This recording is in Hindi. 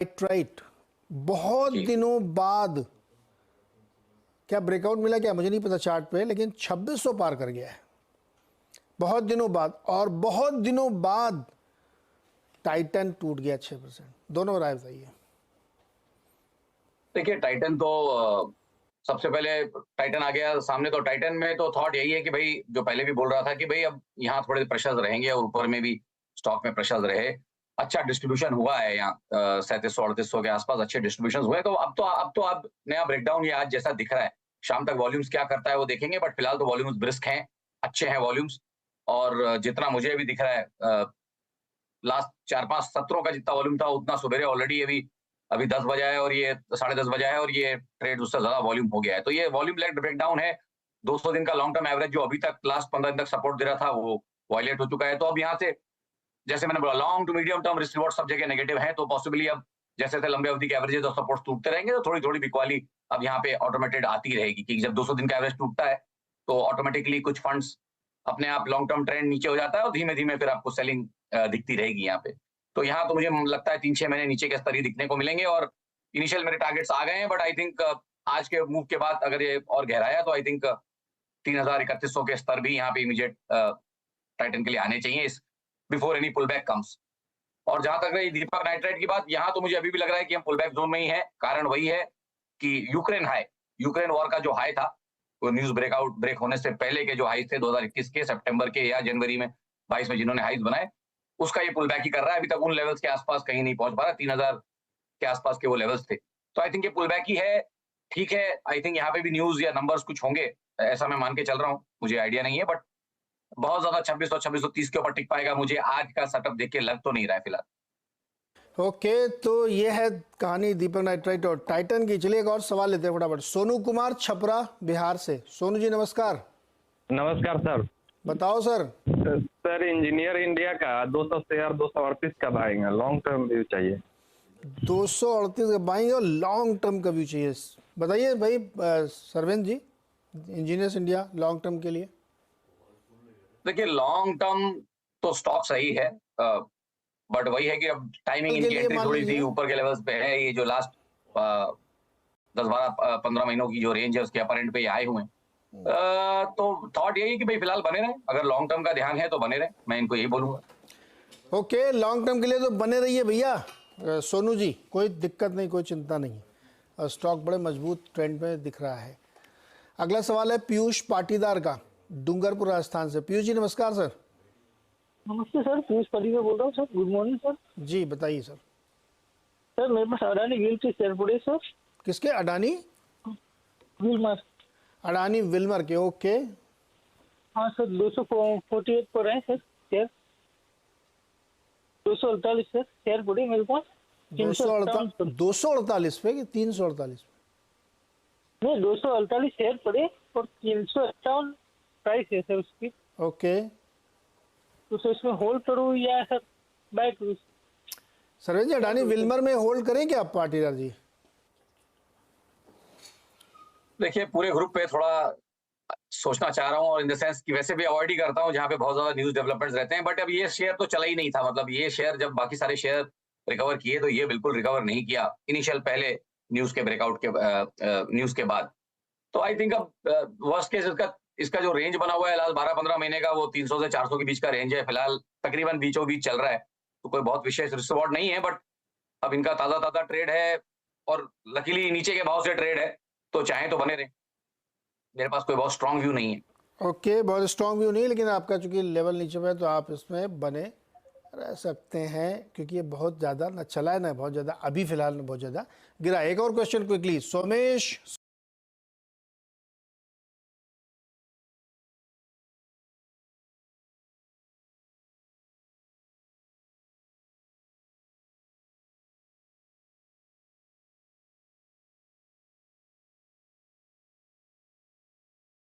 राइट। बहुत जी। दिनों बाद क्या ब्रेकआउट मिला क्या मुझे नहीं पता चार्ट पे, लेकिन 2600 पार कर गया है बहुत दिनों बाद। और बहुत दिनों बाद टाइटन टूट गया 6%। दोनों राय बताइए। देखिए टाइटन तो सबसे पहले टाइटन आ गया सामने, तो टाइटन में तो थॉट यही है कि भाई जो पहले भी बोल रहा था कि भाई अब यहाँ थोड़े प्रेशर्स रहेंगे और ऊपर में भी स्टॉक में प्रेशर्स रहे। अच्छा डिस्ट्रीब्यूशन हुआ है यहाँ 3700-3800 के आसपास अच्छे डिस्ट्रीब्यूशन हुए। तो अब नया ब्रेकडाउन ये आज जैसा दिख रहा है, शाम तक वॉल्यूम्स क्या करता है वो देखेंगे, बट फिलहाल तो वॉल्यूम्स ब्रिस्क हैं, अच्छे हैं वॉल्यूम्स। और जितना मुझे अभी दिख रहा है लास्ट 4-5 सत्रों का जितना वॉल्यूम था उतना सुबेरे ऑलरेडी अभी अभी 10 बजा है और ये 10:30 बजा है और ये ट्रेड उससे ज्यादा वॉल्यूम हो गया है। तो ये वॉल्यूम लेग ब्रेकडाउन है। 200 दिन का लॉन्ग टर्म एवरेज जो अभी तक लास्ट 15 दिन तक सपोर्ट दे रहा था वो वायलेट हो चुका है। तो अब यहाँ से जैसे मैंने बोला long to medium term risk reward सब जगह नेगेटिव है, तो पॉसिबली अब जैसे थे लंबे अवधि के एवरेजेस और सपोर्ट टूटते रहेंगे तो थोड़ी थोड़ी बिकवाली अब यहाँ पे ऑटोमेटेड आती रहेगी, क्योंकि जब 200 दिन का एवरेज टूटता है तो ऑटोमेटिकली कुछ फंड्स अपने आप लॉन्ग टर्म ट्रेंड नीचे हो जाता है और धीमे धीमे फिर आपको सेलिंग दिखती रहेगी यहाँ पे। तो यहाँ तो मुझे लगता है 3-6 महीने नीचे के स्तर ही दिखने को मिलेंगे और इनिशियल मेरे टारगेट्स आ गए हैं, बट आई थिंक आज के मूव के बाद अगर ये और गहराया तो आई थिंक 3000-3100 के स्तर भी यहाँ पे इमीडिएट टाइटन के लिए आने चाहिए इस before any pull back comes. और जहां तक रही दीपक नाइट्राइट की बात, यहाँ तो मुझे अभी भी लग रहा है कि हम पुल बैक जोन में ही है। कारण वही है कि यूक्रेन वॉर का जो हाई था, वो न्यूज ब्रेक होने से पहले के जो हाई थे 2021 के सितंबर के या जनवरी में 22 में जिन्होंने हाईज बनाए, उसका ये पुल बैक ही कर रहा है। अभी तक उन लेवल्स के आसपास कहीं नहीं पहुंच पा रहा, 3000 के आसपास के वो लेवल्स थे। तो आई थिंक ये पुल बैक ही है। ठीक है, आई थिंक यहाँ पे भी न्यूज या नंबर्स कुछ होंगे, ऐसा मैं मान के चल रहा हूँ, मुझे आइडिया नहीं है, बट बहुत ज्यादा 2600-2630 के ऊपर टिक पाएगा मुझे आज का सेटअप देख के लग तो नहीं रहा है फिलहाल। ओके, तो ये है कहानी दीपक नाइट्राइट और टाइटन की। चलिए एक और सवाल लेते हैं फटाफट। सोनू कुमार छपरा बिहार से। सोनू जी नमस्कार। नमस्कार सर। बताओ सर। सर इंजीनियर इंडिया का 200 शेयर 238 कब आएगा? लॉन्ग टर्म व्यू चाहिए। 238 का बाइंग और लॉन्ग टर्म का व्यू चाहिए। बताइए भाई सरवेंद्र जी, इंजीनियर्स इंडिया लॉन्ग टर्म के लिए। देखिए लॉन्ग टर्म तो स्टॉक सही है, बट वही है कि अब टाइमिंग के इनकी लिए एंट्री मान थोड़ी सी लीजिए ऊपर के लेवल्स पे है। ये जो लास्ट 10-12-15 महीनों की जो रेंज है उसके अपरेंट पे ये आए हुए हैं। तो थॉट यही है कि भाई फिलहाल बने रहे, अगर लॉन्ग टर्म का ध्यान है तो बने रहे, मैं इनको यही बोलूंगा। ओके, लॉन्ग टर्म के लिए तो बने रहिए भैया सोनू जी, कोई दिक्कत नहीं, कोई चिंता नहीं। और स्टॉक बड़े मजबूत ट्रेंड में दिख रहा है। अगला सवाल है पीयूष पाटीदार का, डूंगरपुर राजस्थान से। पीयूष जी नमस्कार सर। नमस्ते सर, पीयूष पाटीदार बोल रहा हूँ सर। Good morning sir. जी बताइए सर। सर मेरे पास अडानी व्हील के शेयर पड़े सर। किसके? अडानी विल्मर। अडानी विल्मर के। ओके, हाँ सर, 248 पर है सर शेयर। 248 सर शेयर पड़े मेरे पास। 248 पे कि 348 पे? नहीं, 248 शेयर पड़े और 358 प्राइस है सर उसकी। ओके, तो सर इसमें होल्ड करूँ या सर बाय करूँ? सरवेंद्र जी अडानी विल्मर में होल्ड करें क्या आप पाटीदार जी? देखिए पूरे ग्रुप पे थोड़ा सोचना चाह रहा हूँ, और इन द सेंस कि वैसे भी अवॉइड ही करता हूँ जहाँ पे बहुत ज्यादा न्यूज डेवलपमेंट्स रहते हैं। बट अब ये शेयर तो चला ही नहीं था, मतलब ये शेयर जब बाकी सारे शेयर रिकवर किए तो ये बिल्कुल रिकवर नहीं किया इनिशियल पहले न्यूज के ब्रेकआउट के न्यूज के बाद। तो आई थिंक अब वर्स्ट केस इसका जो रेंज बना हुआ है लास्ट 12-15 महीने का, वो 300 से 400 के बीच का रेंज है। फिलहाल तकरीबन बीचों बीच चल रहा है, तो कोई बहुत विशेष रिस्क रिवॉर्ड नहीं है। बट अब इनका ताजा ताजा ट्रेड है और लकीली नीचे के भाव से ट्रेड है, तो चाहे तो बने रहे। मेरे पास कोई बहुत स्ट्रांग व्यू नहीं है। ओके, बहुत स्ट्रॉन्ग व्यू नहीं, लेकिन आपका चूंकि लेवल नीचे में है तो आप इसमें बने रह सकते हैं, क्योंकि ये बहुत ज़्यादा ना चला है ना बहुत ज़्यादा अभी फिलहाल बहुत ज़्यादा गिरा। एक और क्वेश्चन क्विकली, सोमेश